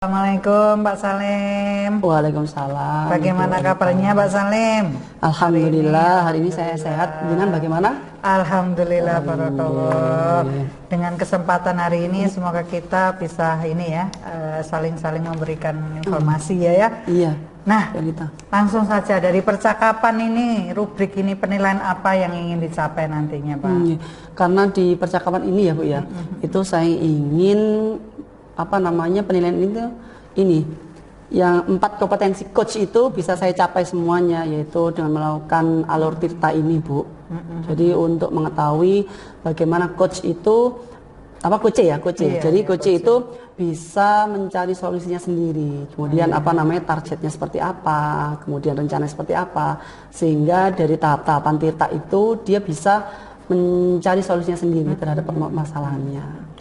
Assalamualaikum Pak Salim. Waalaikumsalam. Bagaimana kabarnya Pak Salim? Alhamdulillah, hari ini saya sehat. Dengan bagaimana? Alhamdulillah, barakallah. Dengan kesempatan hari ini semoga kita bisa ini ya, saling-saling memberikan informasi ya. Iya. Nah, langsung saja dari percakapan ini, rubrik ini penilaian apa yang ingin dicapai nantinya Pak? Karena di percakapan ini ya Bu ya, itu saya ingin penilaian ini yang 4 kompetensi coach itu bisa saya capai semuanya, yaitu dengan melakukan alur tirta ini Bu. Jadi untuk mengetahui bagaimana coach itu coach. Jadi coach itu bisa mencari solusinya sendiri, kemudian targetnya seperti apa, kemudian rencana seperti apa, sehingga dari tahap-tahapan tirta itu dia bisa mencari solusinya sendiri terhadap permasalahannya.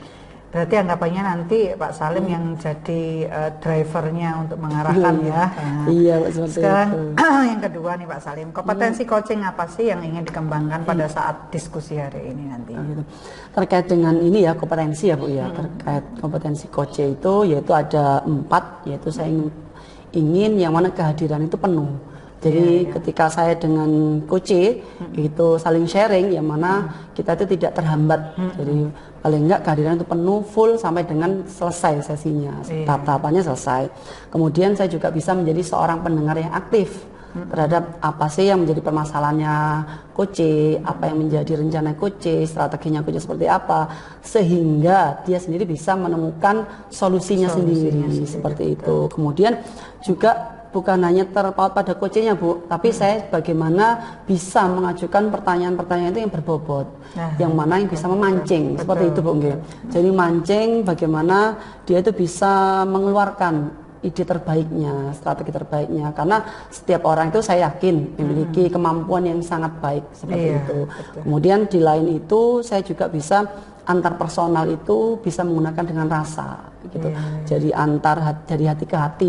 Berarti anggapannya nanti Pak Salim yang jadi drivernya untuk mengarahkan ya. Iya, seperti sekarang itu. Yang kedua nih Pak Salim, kompetensi coaching apa sih yang ingin dikembangkan pada saat diskusi hari ini nanti? Terkait dengan ini ya kompetensi ya Bu ya, terkait kompetensi coaching itu yaitu ada 4, yaitu saya ingin yang mana kehadiran itu penuh. Jadi ketika saya dengan coach itu saling sharing, yang mana kita itu tidak terhambat. Jadi paling enggak kehadiran itu penuh full sampai dengan selesai sesinya, tahap-tahapannya selesai. Kemudian saya juga bisa menjadi seorang pendengar yang aktif terhadap apa sih yang menjadi permasalahannya coach, apa yang menjadi rencana coach, strateginya coach seperti apa, sehingga dia sendiri bisa menemukan solusinya sendiri seperti itu. Kemudian juga bukan hanya terpaut pada coachnya Bu, tapi saya bagaimana bisa mengajukan pertanyaan-pertanyaan itu yang berbobot, yang mana yang bisa memancing, seperti itu Bu. Jadi mancing bagaimana dia itu bisa mengeluarkan ide terbaiknya, strategi terbaiknya, karena setiap orang itu saya yakin memiliki kemampuan yang sangat baik seperti itu. Kemudian di lain itu saya juga bisa antar personal itu bisa menggunakan dengan rasa gitu. Jadi dari hati ke hati,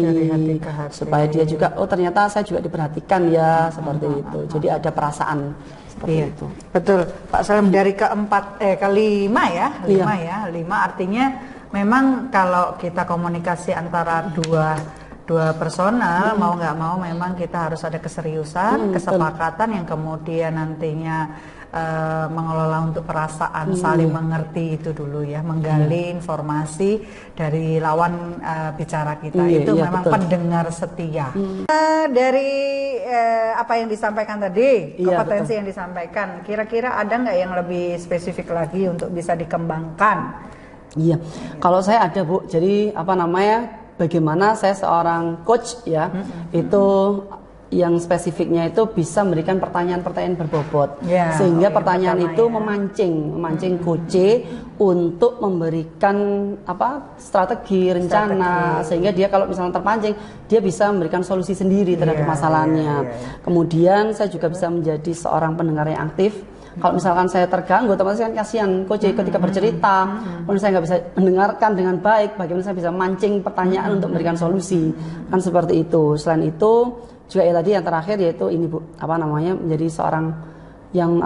supaya dia juga ternyata saya juga diperhatikan ya, seperti itu. Jadi ada perasaan seperti itu. Betul Pak Salim. Dari kelima ya, lima artinya memang kalau kita komunikasi antara dua personal, mau nggak mau memang kita harus ada keseriusan, kesepakatan yang kemudian nantinya mengelola untuk perasaan, saling mengerti itu dulu ya, menggali informasi dari lawan bicara kita. Itu memang pendengar setia. Dari apa yang disampaikan tadi, kompetensi yang disampaikan, kira-kira ada nggak yang lebih spesifik lagi untuk bisa dikembangkan? Iya, kalau saya ada Bu, jadi bagaimana saya seorang coach ya, itu yang spesifiknya itu bisa memberikan pertanyaan-pertanyaan berbobot, sehingga pertanyaan itu memancing coach untuk memberikan strategi, rencana, sehingga dia kalau misalnya terpancing, dia bisa memberikan solusi sendiri terhadap masalahnya. Kemudian saya juga bisa menjadi seorang pendengar yang aktif. Kalau misalkan saya terganggu, otomatis kan kasihan coach ketika bercerita, kalau saya nggak bisa mendengarkan dengan baik, bagaimana saya bisa mancing pertanyaan untuk memberikan solusi, kan seperti itu. Selain itu juga tadi yang terakhir yaitu ini Bu, menjadi seorang yang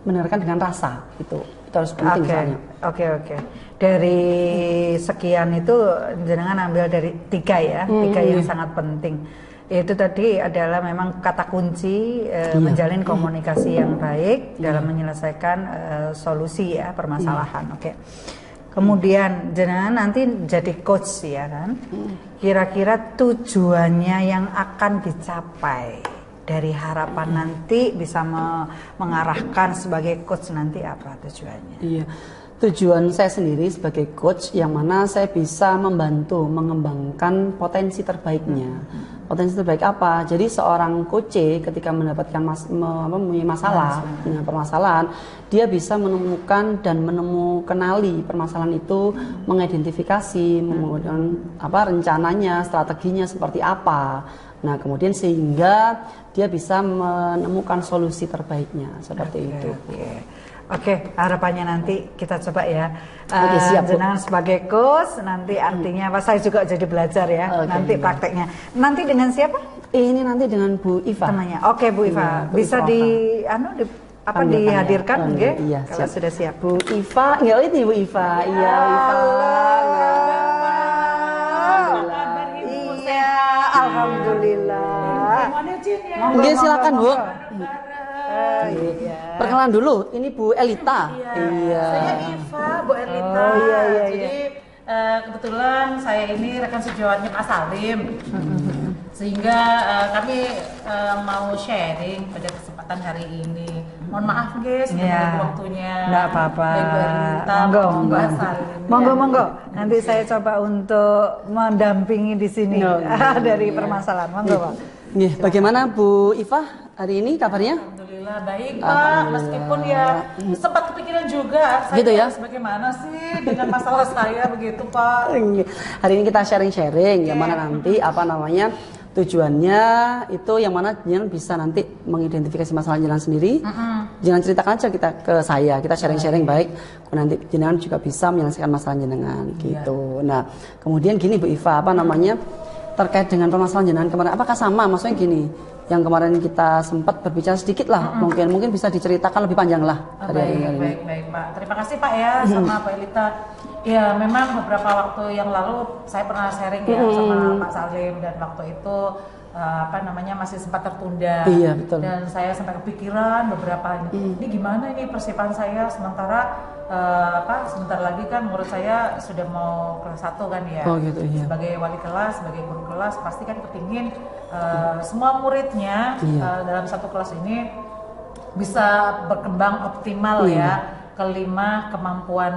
mendengarkan dengan rasa, itu harus penting soalnya. Oke. Dari sekian itu jenengan ambil dari 3 ya, 3 yang sangat penting. Itu tadi adalah memang kata kunci menjalin komunikasi yang baik dalam menyelesaikan solusi ya permasalahan. Kemudian jenengan nanti jadi coach ya kan. Kira-kira tujuannya yang akan dicapai dari harapan nanti bisa mengarahkan sebagai coach nanti apa tujuannya? Iya. Tujuan saya sendiri sebagai coach yang mana saya bisa membantu mengembangkan potensi terbaiknya. Potensi terbaik apa? Jadi seorang coach ketika mendapatkan mempunyai masalah, punya permasalahan, dia bisa menemukan dan kenali permasalahan itu, mengidentifikasi, kemudian rencananya, strateginya seperti apa. Nah, kemudian sehingga dia bisa menemukan solusi terbaiknya seperti itu. Oke, harapannya nanti kita coba ya. Siap, jenengan sebagai coach nanti artinya apa? Saya juga jadi belajar ya. Nanti prakteknya. Nanti dengan siapa? Ini nanti dengan Bu Iva. Namanya. Oke, Bu Iva. Bisa dihadirkan nggih? Iya, kalau sudah siap. Bu Iva, ini Bu Iva. Iya, Bu Iva. Alhamdulillah. Oke, silakan Bu. Iya. Perkenalan dulu, ini Bu Elita. Iya. Saya Iva, Bu Elita. Oh, iya. Jadi kebetulan saya ini rekan sejawatnya Pak Salim. Sehingga kami mau sharing pada kesempatan hari ini. Mohon maaf guys, waktunya. Enggak apa-apa. Monggo. Nanti saya coba untuk mendampingi di sini dari permasalahan. Monggo, Pak. Bagaimana Bu Iva hari ini kabarnya? Alhamdulillah baik Pak, meskipun ya sempat kepikiran juga saya gitu ya? Bagaimana sih dengan masalah saya begitu Pak. Hari ini kita sharing-sharing yang mana nanti apa namanya tujuannya itu yang mana jenengan bisa nanti mengidentifikasi masalah jenengan sendiri. Jangan ceritakan aja kita ke saya, kita sharing-sharing baik. Nanti jenengan juga bisa menyelesaikan masalah jenengan gitu. Nah, kemudian gini Bu Iva, apa namanya terkait dengan permasalahan jenengan kemarin, apakah sama? Maksudnya gini, yang kemarin kita sempat berbicara sedikit lah, mungkin bisa diceritakan lebih panjang lah. Baik Pak. Terima kasih Pak ya sama Pak Elita. Ya memang beberapa waktu yang lalu saya pernah sharing ya sama Pak Salim dan waktu itu masih sempat tertunda. Iya, betul. Dan saya sampai kepikiran beberapa ini gimana ini persiapan saya sementara sebentar lagi kan menurut saya sudah mau kelas 1 kan ya. Oh gitu, iya. Sebagai wali kelas, sebagai guru kelas pasti kan kepingin semua muridnya dalam satu kelas ini bisa berkembang optimal ya. Kelima kemampuan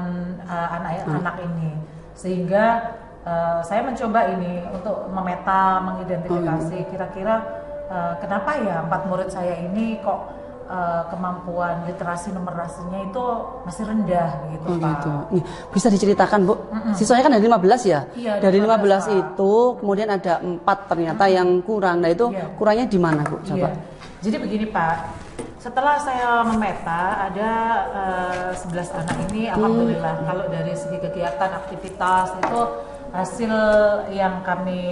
anak-anak ini sehingga saya mencoba ini untuk memeta, mengidentifikasi kira-kira kenapa ya 4 murid saya ini kok kemampuan literasi numerasinya itu masih rendah gitu Pak. Gitu. Nih, bisa diceritakan Bu, siswanya kan dari 15 ya? Iya, dari 15 itu kemudian ada 4 ternyata yang kurang. Nah itu kurangnya di mana Bu? Coba. Jadi begini Pak, setelah saya memeta ada 11 anak ini alhamdulillah kalau dari segi kegiatan aktivitas itu hasil yang kami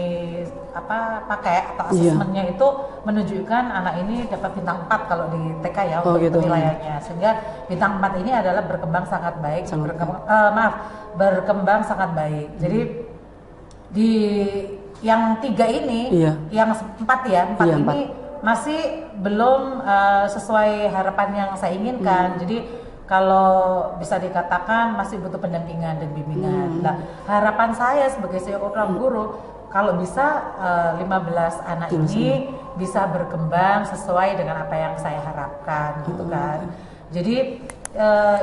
pakai atau asesmennya itu menunjukkan anak ini dapat bintang 4 kalau di TK ya untuk penilaiannya, sehingga bintang 4 ini adalah berkembang sangat baik, berkembang sangat baik. Jadi di yang 3 ini, yang 4 ini masih belum sesuai harapan yang saya inginkan. Jadi kalau bisa dikatakan masih butuh pendampingan dan bimbingan. Nah, harapan saya sebagai seorang guru kalau bisa 15 anak ini bisa berkembang sesuai dengan apa yang saya harapkan gitu kan. Jadi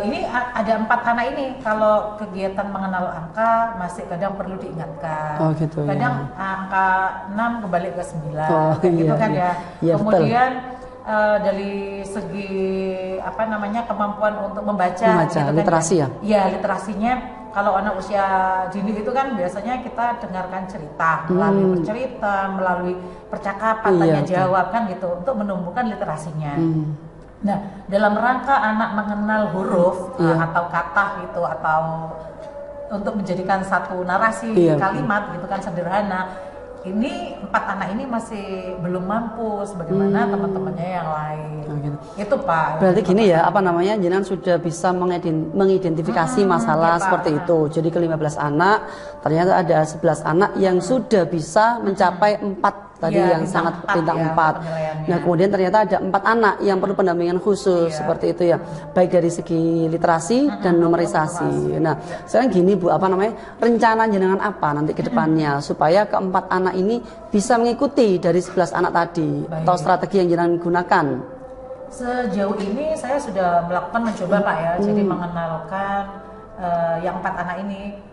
ini ada 4 anak ini kalau kegiatan mengenal angka masih kadang perlu diingatkan. Kadang angka 6 kembali ke 9 gitu kan ya. Kemudian dari segi kemampuan untuk membaca gitu literasi kan, ya literasinya kalau anak usia dini itu kan biasanya kita dengarkan cerita melalui bercerita, melalui percakapan, tanya jawab kan gitu untuk menumbuhkan literasinya. Nah, dalam rangka anak mengenal huruf atau kata gitu atau untuk menjadikan satu narasi kalimat gitu kan sederhana. Ini 4 anak ini masih belum mampu sebagaimana teman-temannya yang lain. Itu Pak. Berarti gini ya, jenengan sudah bisa mengidentifikasi masalah seperti itu. Jadi ke 15 anak, ternyata ada 11 anak yang sudah bisa mencapai 4 tadi yang sangat bintang 4. Nah, kemudian ternyata ada 4 anak yang perlu pendampingan khusus seperti itu ya. Baik dari segi literasi dan numerisasi. Nah, sekarang gini Bu, rencana jenengan apa nanti ke depannya supaya ke-4 anak ini bisa mengikuti dari 11 anak tadi atau strategi yang jenengan gunakan? Sejauh ini saya sudah mencoba Pak ya. Jadi mengenalkan yang 4 anak ini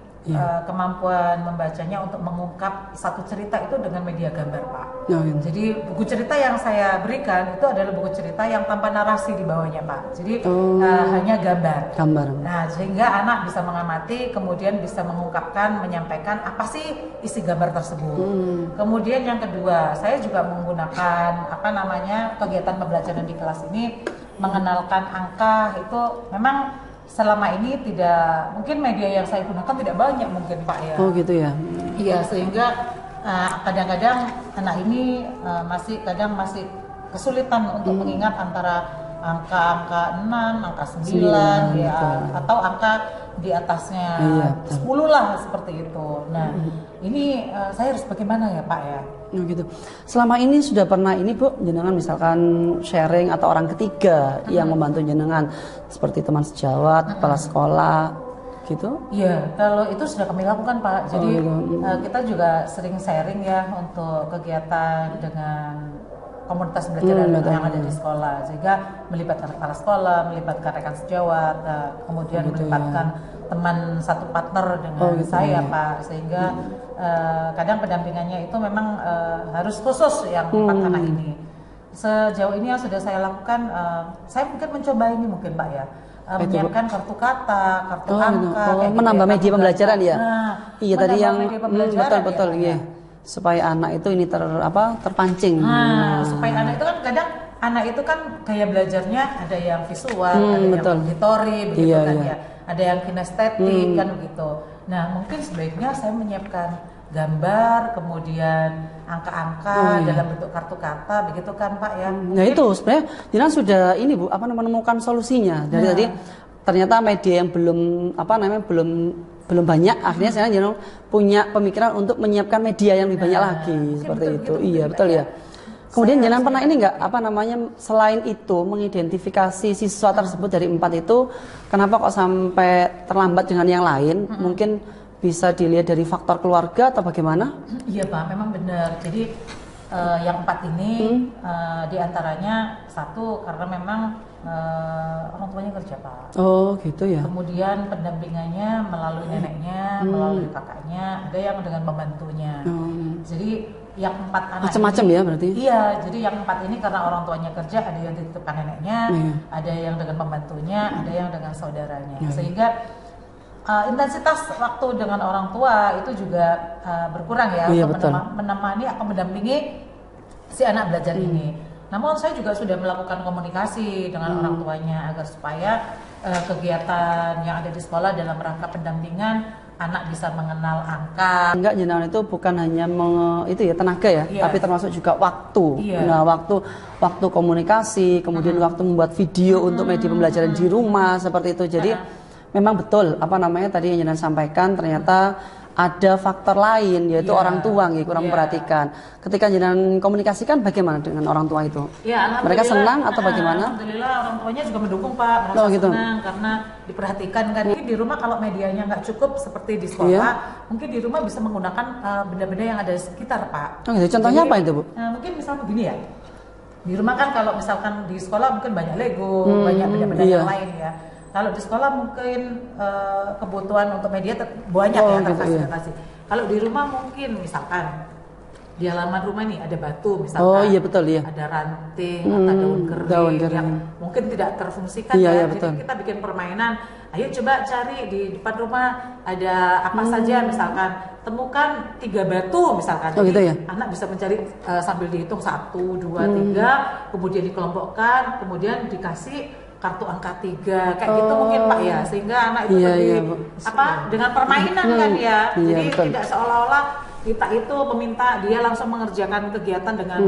kemampuan membacanya untuk mengungkap satu cerita itu dengan media gambar Pak. Jadi buku cerita yang saya berikan itu adalah buku cerita yang tanpa narasi di bawahnya Pak. Jadi hanya gambar. Nah, sehingga anak bisa mengamati, kemudian bisa mengungkapkan, menyampaikan apa sih isi gambar tersebut. Kemudian yang kedua, saya juga menggunakan kegiatan pembelajaran di kelas ini mengenalkan angka itu memang selama ini tidak, mungkin media yang saya gunakan tidak banyak mungkin Pak ya. Oh gitu ya. Iya, sehingga kadang-kadang anak ini masih kesulitan untuk mengingat antara angka 6, angka 9 ya, atau angka di atasnya 10 lah seperti itu. Nah, ini saya harus bagaimana ya Pak ya? Gitu. Selama ini sudah pernah ini Bu, jenengan misalkan sharing atau orang ketiga yang membantu jenengan seperti teman sejawat, kepala sekolah gitu? Iya, kalau itu sudah kami lakukan Pak. Jadi kita juga sering sharing ya untuk kegiatan dengan komunitas belajar yang ada di sekolah, sehingga melibatkan kepala sekolah, melibatkan rekan sejawat, kemudian melibatkan teman satu partner dengan saya Pak, sehingga kadang pendampingannya itu memang harus khusus yang 4 anak ini. Sejauh ini yang sudah saya lakukan, saya mungkin mencoba ini mungkin Pak ya, menyiapkan kartu kata, kartu angka, menambah media pembelajaran ya. Iya tadi yang betul ya. Supaya anak itu ini terpancing. Supaya anak itu kan kadang anak itu kan gaya belajarnya ada yang visual, ada yang auditori begitu ya. Ada yang kinestetik kan begitu. Nah, mungkin sebaiknya saya menyiapkan gambar, kemudian angka-angka dalam bentuk kartu kata begitu kan Pak ya. Nah, itu sebenarnya Dina sudah ini Bu, menemukan solusinya. Dari tadi ternyata media yang belum banyak, akhirnya saya punya pemikiran untuk menyiapkan media yang lebih banyak lagi seperti itu. Iya betul ya. Kemudian jangan pernah ini enggak selain itu mengidentifikasi siswa tersebut dari 4 itu kenapa kok sampai terlambat dengan yang lain? Mungkin bisa dilihat dari faktor keluarga atau bagaimana? Iya Pak, memang benar. Jadi yang 4 ini diantaranya satu karena memang orang tuanya kerja Pak. Oh gitu ya. Kemudian pendampingannya melalui neneknya, melalui kakaknya, ada yang dengan pembantunya. Jadi yang 4 anak macam-macam ya berarti? Iya, jadi yang 4 ini karena orang tuanya kerja, ada yang dititipkan neneknya, ada yang dengan pembantunya, ada yang dengan saudaranya. Sehingga intensitas waktu dengan orang tua itu juga berkurang ya, untuk menemani atau mendampingi si anak belajar ini. Namun saya juga sudah melakukan komunikasi dengan orang tuanya agar supaya kegiatan yang ada di sekolah dalam rangka pendampingan anak bisa mengenal angka. Enggak, jenengan itu bukan hanya tenaga ya, tapi termasuk juga waktu. Nah, waktu komunikasi, kemudian waktu membuat video untuk media pembelajaran di rumah seperti itu. Jadi memang betul tadi yang jenengan sampaikan, ternyata ada faktor lain yaitu orang tua kurang memperhatikan. Ketika jenengan komunikasikan bagaimana dengan orang tua itu? Mereka senang atau bagaimana? Alhamdulillah orang tuanya juga mendukung Pak, merasa senang karena diperhatikan kan. Mungkin di rumah kalau medianya nggak cukup seperti di sekolah, mungkin di rumah bisa menggunakan benda-benda yang ada di sekitar Pak. Contohnya apa itu Bu? Mungkin misalnya begini ya. Di rumah kan kalau misalkan di sekolah mungkin banyak Lego, banyak benda-benda yang lain ya. Kalau di sekolah mungkin kebutuhan untuk media banyak terfasilitasi. Kalau di rumah mungkin misalkan di halaman rumah ini ada batu misalkan, ada ranting atau daun kering yang mungkin tidak terfungsikan Jadi kita bikin permainan. Ayo coba cari di depan rumah ada apa saja, misalkan temukan 3 batu misalkan. Anak bisa mencari sambil dihitung 1, 2, 3, kemudian dikelompokkan, kemudian dikasih kartu angka 3 kayak gitu mungkin Pak ya, sehingga anak itu dengan permainan kan ya. Jadi tidak seolah-olah kita itu meminta dia langsung mengerjakan kegiatan dengan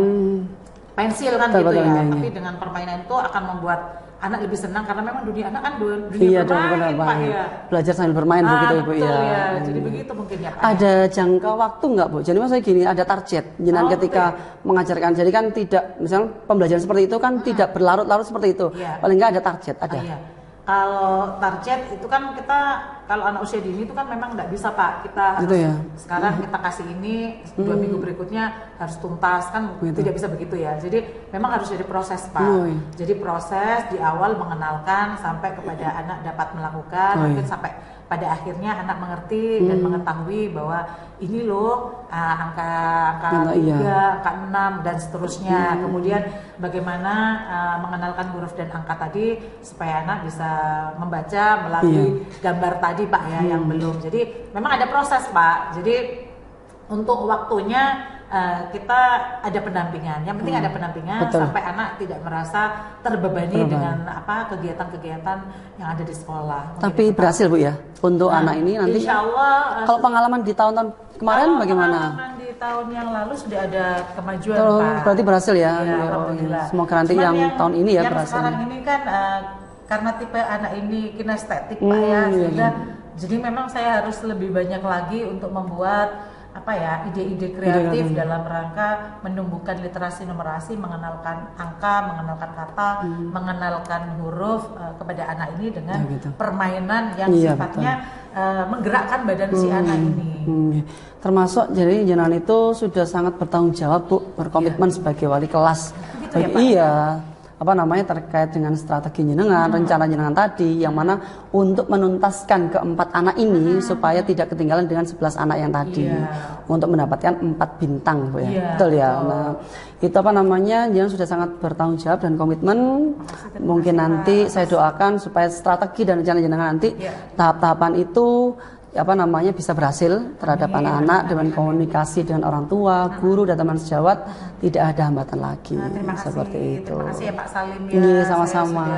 pensil kan tapi dengan permainan itu akan membuat anak lebih senang karena memang dunia anak kan dunia bermain Pak ya. Belajar sambil bermain begitu Ibu ya. Jadi begitu mungkin ya Pak. Ada jangka waktu nggak Bu? Jadi maksudnya gini, ada target jenengan ketika mengajarkan. Jadi kan tidak, misalnya pembelajaran seperti itu kan tidak berlarut-larut seperti itu. Paling nggak ada target, ada. Kalau target itu kan kita, kalau anak usia dini itu kan memang nggak bisa Pak, kita harus sekarang kita kasih ini 2 minggu berikutnya harus tuntas kan, tidak bisa begitu ya. Jadi memang harus jadi proses Pak. Jadi proses di awal mengenalkan sampai kepada anak dapat melakukan, mungkin sampai pada akhirnya anak mengerti dan mengetahui bahwa ini loh angka 3, angka 6 dan seterusnya. Kemudian bagaimana mengenalkan huruf dan angka tadi supaya anak bisa membaca melalui gambar tadi Pak ya yang belum. Jadi memang ada proses Pak. Jadi untuk waktunya kita ada pendampingan. Yang penting ada pendampingan sampai anak tidak merasa terbebani dengan kegiatan-kegiatan yang ada di sekolah. Tapi berhasil Bu ya untuk anak ini nanti. Insya Allah. Kalau pengalaman di tahun-tahun kemarin bagaimana? Pengalaman di tahun yang lalu sudah ada kemajuan Pak. Berarti berhasil ya. Alhamdulillah. Semoga nanti yang tahun ini ya berhasil. Sekarang ini kan karena tipe anak ini kinestetik Pak ya, sehingga Jadi memang saya harus lebih banyak lagi untuk membuat ide-ide kreatif dalam rangka menumbuhkan literasi numerasi, mengenalkan angka, mengenalkan kata, mengenalkan huruf kepada anak ini dengan permainan yang sifatnya menggerakkan badan si anak ini. Termasuk jadi jenengan itu sudah sangat bertanggung jawab Bu, berkomitmen sebagai wali kelas. Gitu ya, Pak? Terkait dengan strategi jenengan, rencana jenengan tadi, yang mana untuk menuntaskan keempat anak ini supaya tidak ketinggalan dengan 11 anak yang tadi, untuk mendapatkan 4 bintang, Bu ya. Betul ya. Nah, itu jenengan sudah sangat bertanggung jawab dan komitmen. Mungkin nanti saya doakan supaya strategi dan rencana jenengan nanti tahap-tahapan itu bisa berhasil terhadap anak-anak dengan komunikasi dengan orang tua, guru dan teman sejawat, tidak ada hambatan lagi. Terima kasih, seperti itu. Terima kasih ya Pak Salim ya. Iya, sama-sama.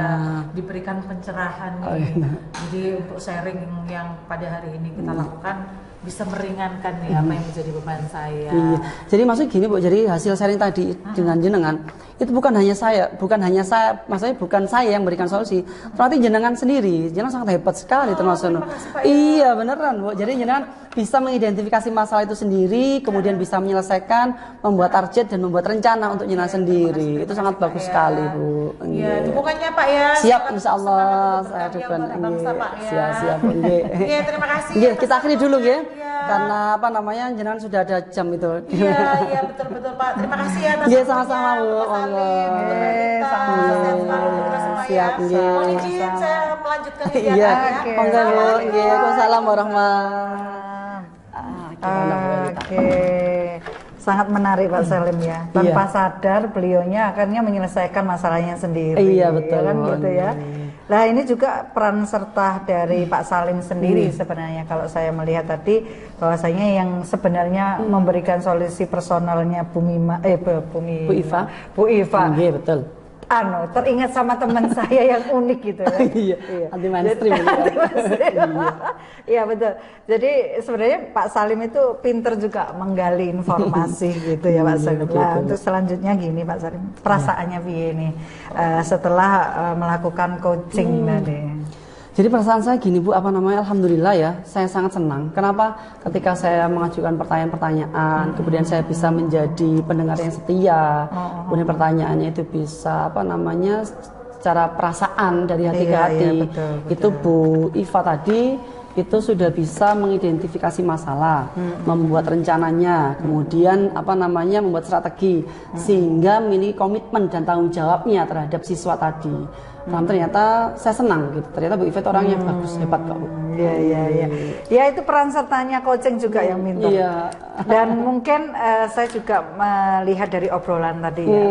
Diberikan pencerahan nih. Jadi untuk sharing yang pada hari ini kita lakukan bisa meringankan nih apa yang menjadi beban saya. Iya. Jadi maksudnya gini Bu, jadi hasil sharing tadi dengan jenengan itu bukan hanya saya, maksudnya bukan saya yang memberikan solusi, ternyata jenengan sendiri, jenengan sangat hebat sekali termasuk. Iya beneran Bu, jadi jenengan bisa mengidentifikasi masalah itu sendiri, kemudian bisa menyelesaikan, membuat target dan membuat rencana untuk jenengan sendiri. Itu sangat bagus sekali Bu. Iya, dukungannya Pak ya. Siap, insya Allah saya dukung. Siap. Iya, terima kasih. Iya, kita akhiri dulu ya. Karena jenengan sudah ada jam itu. Iya betul Pak. Terima kasih ya. Iya sama-sama Bu. Siap. Mohon izin saya melanjutkan kegiatan ya. Monggo Bu. Waalaikumsalam warahmatullahi. Oke. Sangat menarik Pak Salim ya. Tanpa sadar beliaunya akhirnya menyelesaikan masalahnya sendiri. Iya betul. Ya kan gitu ya. Nah ini juga peran serta dari Pak Salim sendiri sebenarnya, kalau saya melihat tadi bahwasanya yang sebenarnya memberikan solusi personalnya Bu Iva. Iya betul. Teringat sama teman saya yang unik gitu ya. Iya. Anti mainstream. Iya betul. Jadi sebenarnya Pak Salim itu pinter juga menggali informasi gitu ya Pak Salim. Nah, untuk selanjutnya gini Pak Salim, perasaannya ini setelah melakukan coaching tadi. Jadi perasaan saya gini Bu, alhamdulillah ya, saya sangat senang. Kenapa? Ketika saya mengajukan pertanyaan-pertanyaan, kemudian saya bisa menjadi pendengar yang setia, kemudian pertanyaannya itu bisa secara perasaan dari hati ke hati. Betul. Itu Bu Iva tadi itu sudah bisa mengidentifikasi masalah, membuat rencananya, kemudian membuat strategi, sehingga memiliki komitmen dan tanggung jawabnya terhadap siswa tadi. Ternyata saya senang gitu. Ternyata Bu Iva orangnya bagus, hebat kok Bu. Iya. Ya itu peran sertanya coaching juga yang minta. Iya. Dan mungkin saya juga melihat dari obrolan tadi ya.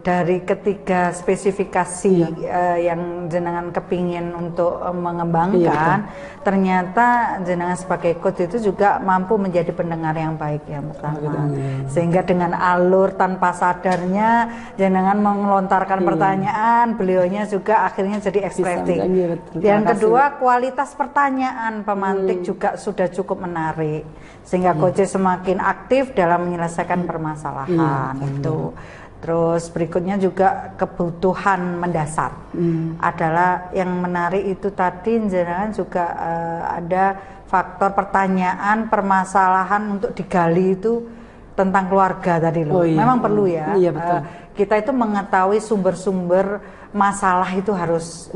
Dari ketiga spesifikasi yang jenengan kepingin untuk mengembangkan, ternyata jenengan sebagai coach itu juga mampu menjadi pendengar yang baik yang pertama. Sehingga dengan alur tanpa sadarnya jenengan melontarkan pertanyaan, beliaunya juga akhirnya jadi ekspresif. Yang kedua, kualitas pertanyaan pemantik juga sudah cukup menarik, sehingga coach semakin aktif dalam menyelesaikan permasalahan itu. Terus berikutnya juga kebutuhan mendasar adalah yang menarik itu tadi, jangan juga ada faktor pertanyaan permasalahan untuk digali itu tentang keluarga tadi loh. Memang perlu ya. Iya, betul. Kita itu mengetahui sumber-sumber masalah itu harus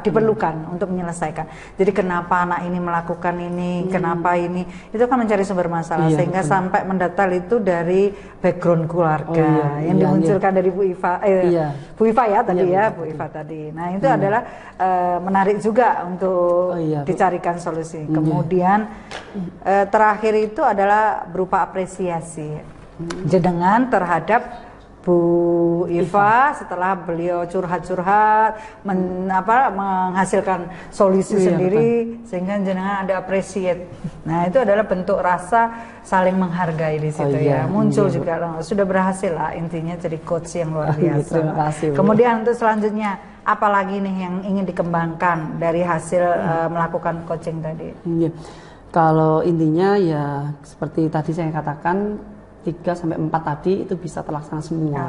diperlukan untuk menyelesaikan. Jadi kenapa anak ini melakukan ini, kenapa ini, itu kan mencari sumber masalah, sehingga sampai mendetail itu dari background keluarga yang dimunculkan dari Bu Iva ya tadi Bu Iva tadi. Nah itu adalah menarik juga untuk dicarikan solusi. Kemudian terakhir itu adalah berupa apresiasi jenengan terhadap Bu Iva setelah beliau curhat-curhat menghasilkan solusi sendiri, sehingga jenengan ada appreciate. Nah itu adalah bentuk rasa saling menghargai di situ muncul juga. Sudah berhasil lah intinya jadi coach yang luar biasa. Terima kasih, Bu. Kemudian untuk selanjutnya apalagi nih yang ingin dikembangkan dari hasil melakukan coaching tadi? Kalau intinya ya seperti tadi saya katakan, 3-4 tadi itu bisa terlaksana semua.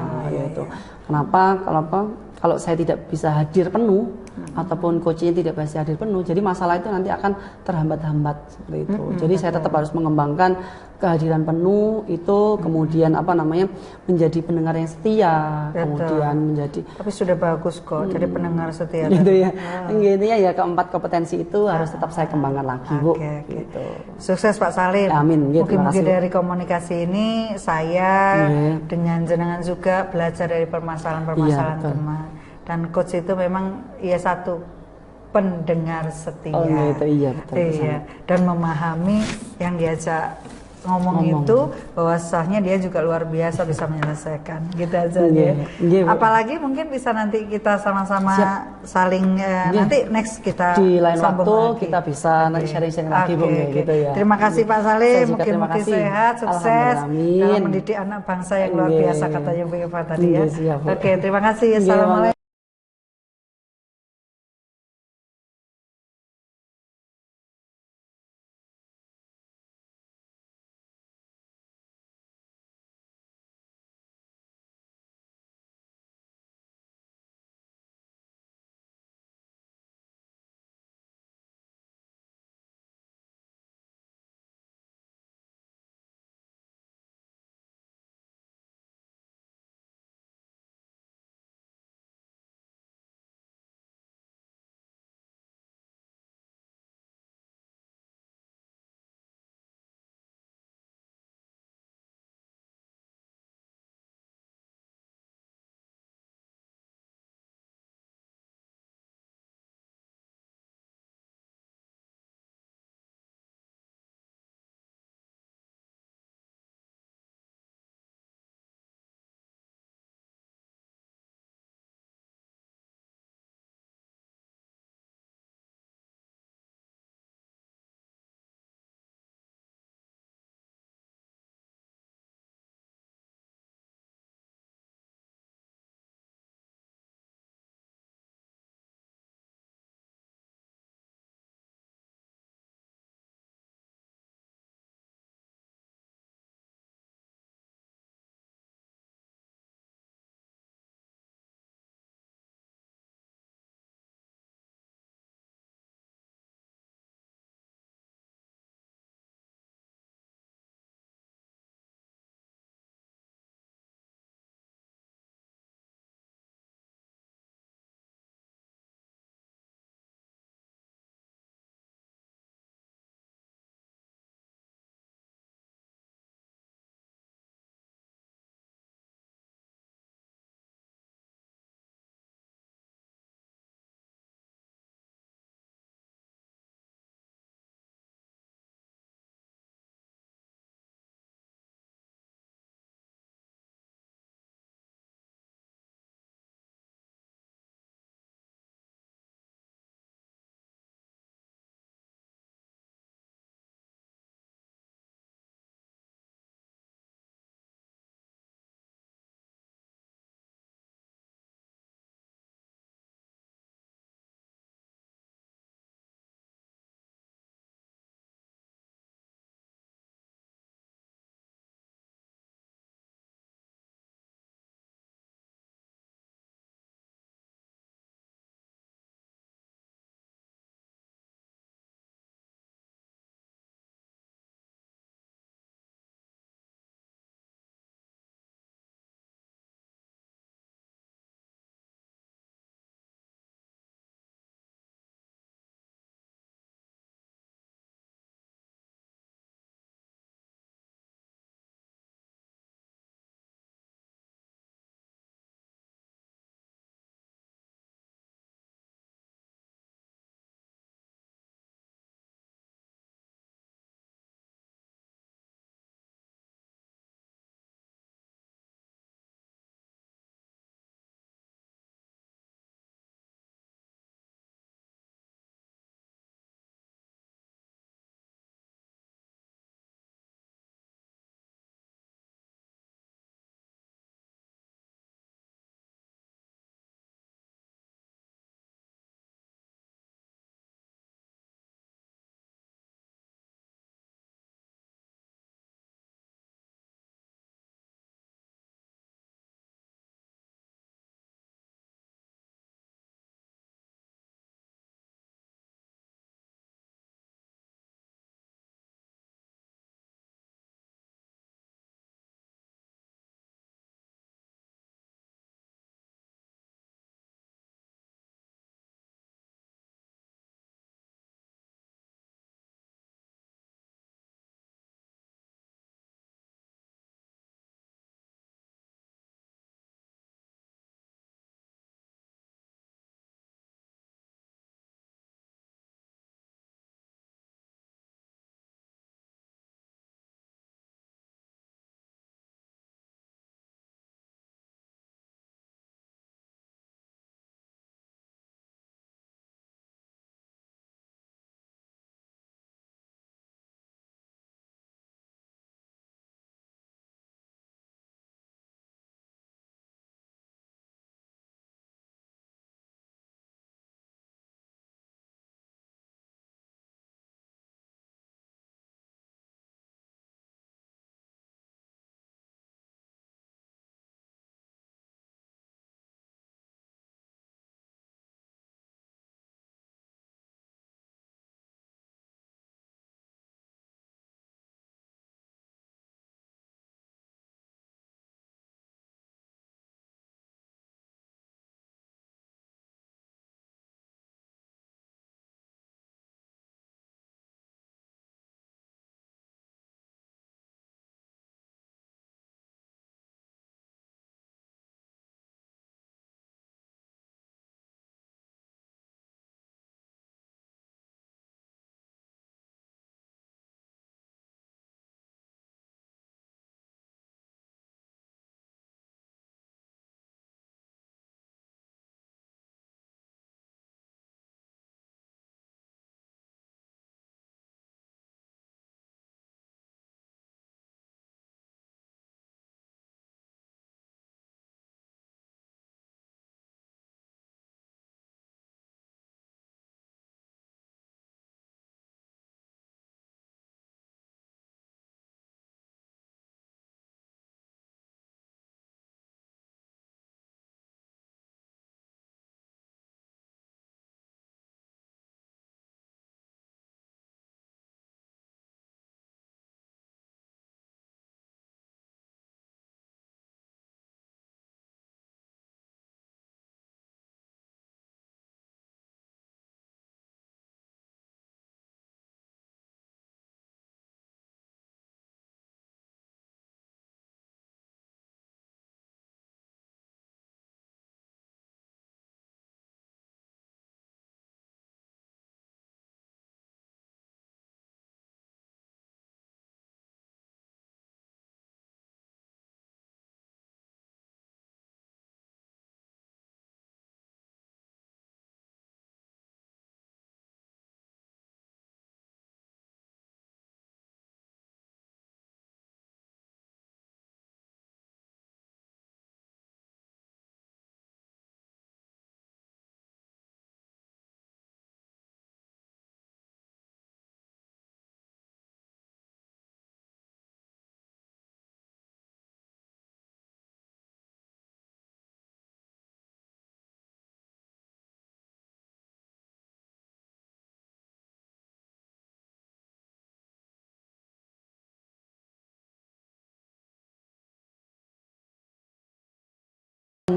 Kenapa? Kalau kalau saya tidak bisa hadir penuh ataupun coachnya tidak bisa hadir penuh, jadi masalah itu nanti akan terhambat-hambat seperti itu. Jadi saya tetap harus mengembangkan kehadiran penuh itu, kemudian menjadi pendengar yang setia, kemudian menjadi. Tapi sudah bagus kok, jadi pendengar setia. Gitu ya. Intinya ya keempat kompetensi itu harus tetap saya kembangkan lagi, Bu. Gitu. Sukses Pak Salim. Amin. Gitu, mungkin dari komunikasi ini saya dengan jenengan juga belajar dari permasalahan-permasalahan teman. Dan coach itu memang satu pendengar setia. Gitu, iya betul. Iya. Dan memahami yang diajak ngomong itu, bahwasanya dia juga luar biasa bisa menyelesaikan. Gitu aja ya. Apalagi mungkin bisa nanti kita sama-sama saling nanti next kita di lain waktu lagi. kita bisa nanti sharing-sharing lagi, Bu, gitu ya. Terima kasih Pak Salim, mungkin sehat, sukses dalam mendidik anak bangsa yang luar biasa katanya Bu Eva tadi ya. Oke, terima kasih. Assalamualaikum.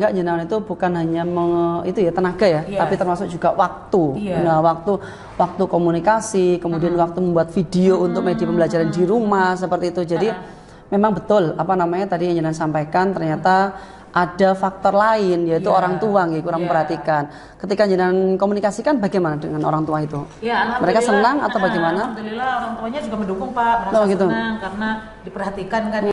enggak jenengan itu bukan hanya itu ya tenaga ya, tapi termasuk juga waktu. Nah, waktu komunikasi, kemudian waktu membuat video untuk media pembelajaran di rumah seperti itu. Jadi memang betul apa namanya tadi yang jenengan sampaikan, ternyata ada faktor lain yaitu orang tua yang kurang memperhatikan. Ketika jenengan komunikasikan bagaimana dengan orang tua itu? Mereka senang atau bagaimana? Alhamdulillah orang tuanya juga mendukung Pak, merasa senang karena diperhatikan kan.